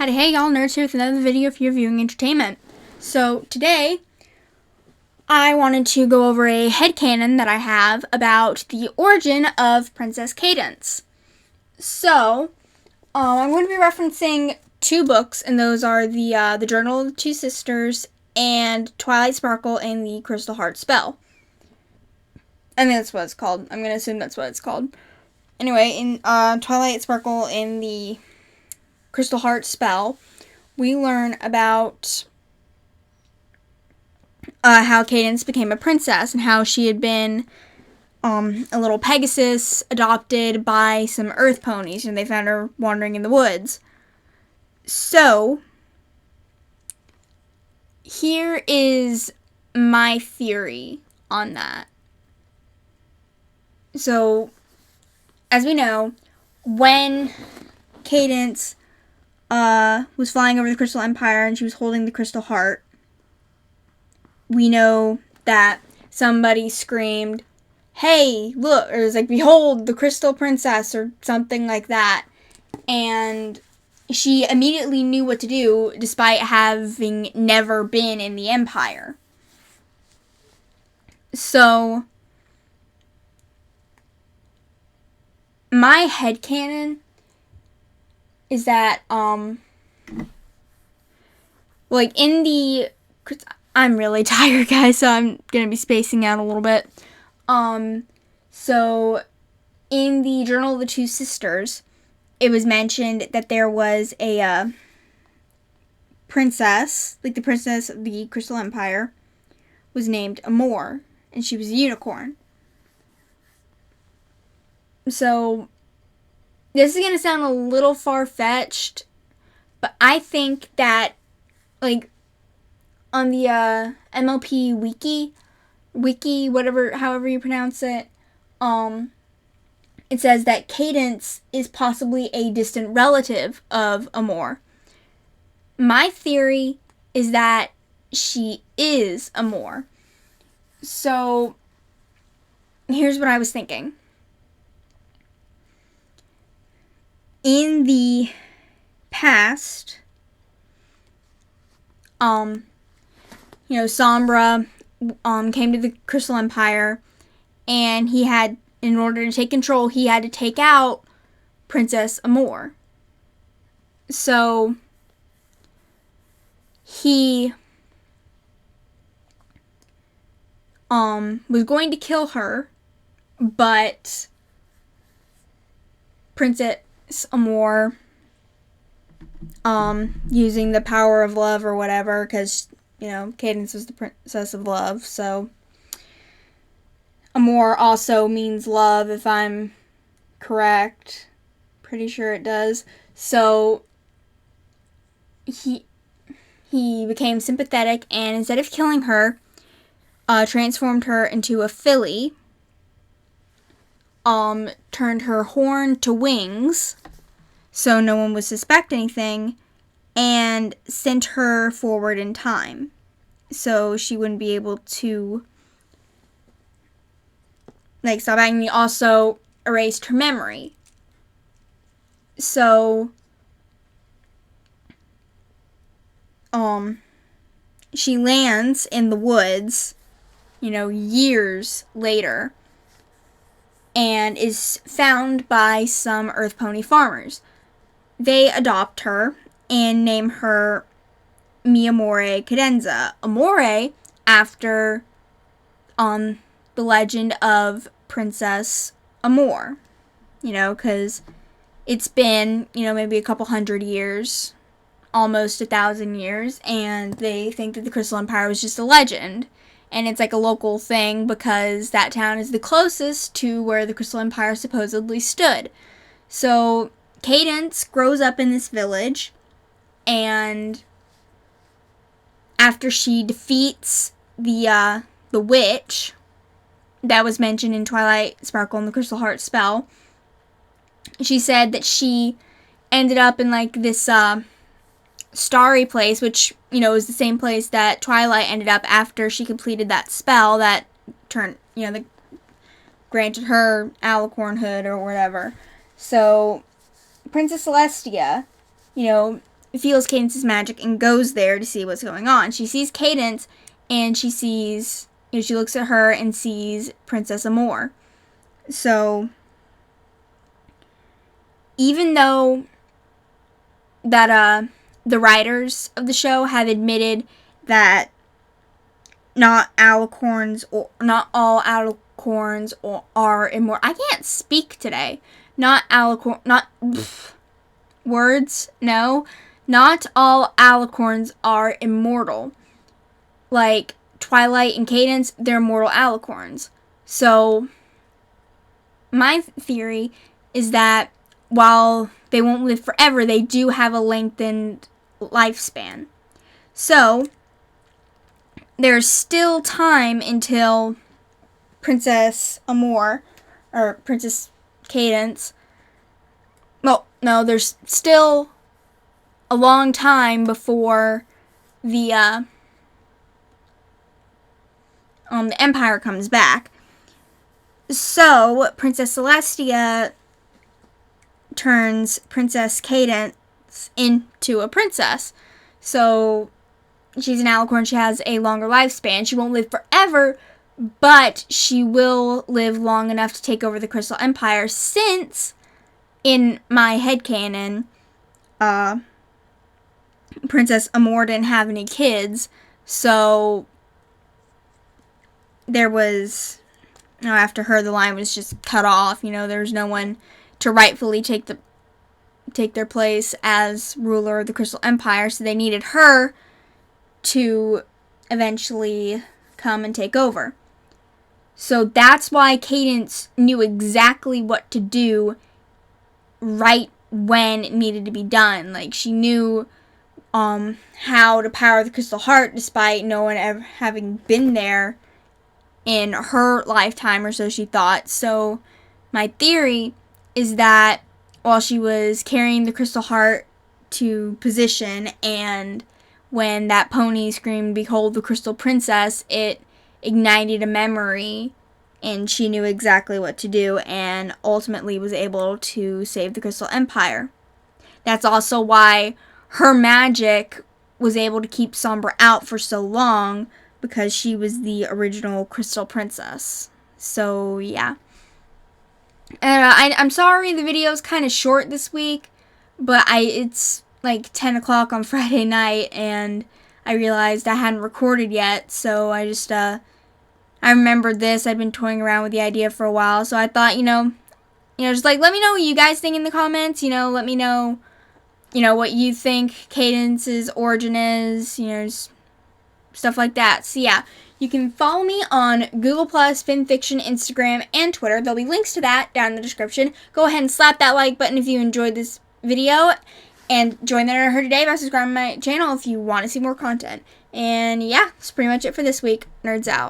Howdy, hey y'all, Nerdz here with another video for your viewing entertainment. So today, I wanted to go over a headcanon that I have about the origin of Princess Cadence. So, I'm going to be referencing two books, and those are the Journal of the Two Sisters and Twilight Sparkle and the Crystal Heart Spell. I think that's what it's called. I'm going to assume that's what it's called. Anyway, in Twilight Sparkle and the Crystal Heart Spell, we learn about how Cadence became a princess and how she had been a little Pegasus adopted by some earth ponies, and they found her wandering in the woods. So, here is my theory on that. So, as we know, when Cadence was flying over the Crystal Empire and she was holding the Crystal Heart, we know that somebody screamed, "Hey, look," or it was like, "Behold, the Crystal Princess," or something like that. And she immediately knew what to do, despite having never been in the Empire. So, my headcanon is that, in the... I'm really tired, guys, so I'm going to be spacing out a little bit. So, in the Journal of the Two Sisters, it was mentioned that there was a, princess, like the princess of the Crystal Empire, was named Amore, and she was a unicorn. So, this is going to sound a little far-fetched, but I think that, on the MLP wiki, whatever, however you pronounce it, it says that Cadence is possibly a distant relative of Amore. My theory is that she is Amore. So, here's what I was thinking. In the past, Sombra came to the Crystal Empire, and he had, in order to take control, he had to take out Princess Amore. So, he was going to kill her, but Princess Amore, using the power of love or whatever, because, Cadence is the princess of love, so Amore also means love, if I'm correct. Pretty sure it does. So, he became sympathetic, and instead of killing her, transformed her into a filly, turned her horn to wings, so no one would suspect anything, and sent her forward in time, so she wouldn't be able to, stop acting. He also erased her memory. So, she lands in the woods, years later, and is found by some earth pony farmers. They adopt her and name her Mi Amore Cadenza. Amore, after the legend of Princess Amore. Because it's been, maybe a couple hundred years, almost 1,000 years, and they think that the Crystal Empire was just a legend. And it's like a local thing because that town is the closest to where the Crystal Empire supposedly stood. So, Cadence grows up in this village, and after she defeats the witch that was mentioned in Twilight Sparkle and the Crystal Heart Spell, she said that she ended up in this starry place, which, is the same place that Twilight ended up after she completed that spell that turned, that granted her alicornhood or whatever. So, Princess Celestia, feels Cadence's magic and goes there to see what's going on. She sees Cadence, and she sees, she looks at her and sees Princess Amore. So, even though that the writers of the show have admitted that not all alicorns are immortal. I can't speak today. Words. No, not all alicorns are immortal. Like Twilight and Cadence, they're immortal alicorns. So, my theory is that while they won't live forever, they do have a lengthened lifespan. So, there's still time until Princess Amore, or Princess Cadence. Well, no, there's still a long time before the Empire comes back. So, Princess Celestia turns Princess Cadence into a princess. So, she's an alicorn. She has a longer lifespan. She won't live forever, but she will live long enough to take over the Crystal Empire, since, in my headcanon, Princess Amore didn't have any kids, so there was, after her, the line was just cut off. There was no one to rightfully take their place as ruler of the Crystal Empire, so they needed her to eventually come and take over. So that's why Cadence knew exactly what to do right when it needed to be done. Like, she knew how to power the Crystal Heart, despite no one ever having been there in her lifetime, or so she thought. So my theory is that while she was carrying the Crystal Heart to position, and when that pony screamed, "Behold the Crystal Princess," it ignited a memory, and she knew exactly what to do, and ultimately was able to save the Crystal Empire. That's also why her magic was able to keep Sombra out for so long, because she was the original Crystal Princess. So, yeah. I'm sorry the video's kind of short this week, but it's like 10 o'clock on Friday night, and I realized I hadn't recorded yet, so I just, I remembered this. I'd been toying around with the idea for a while, so I thought, just like, let me know what you guys think in the comments. Let me know, what you think Cadence's origin is, just stuff like that. So, yeah, you can follow me on Google+, FinFiction, Instagram, and Twitter. There'll be links to that down in the description. Go ahead and slap that like button if you enjoyed this video, and join the Nerd I Heard Today by subscribing to my channel if you want to see more content. And, yeah, that's pretty much it for this week. Nerdz out.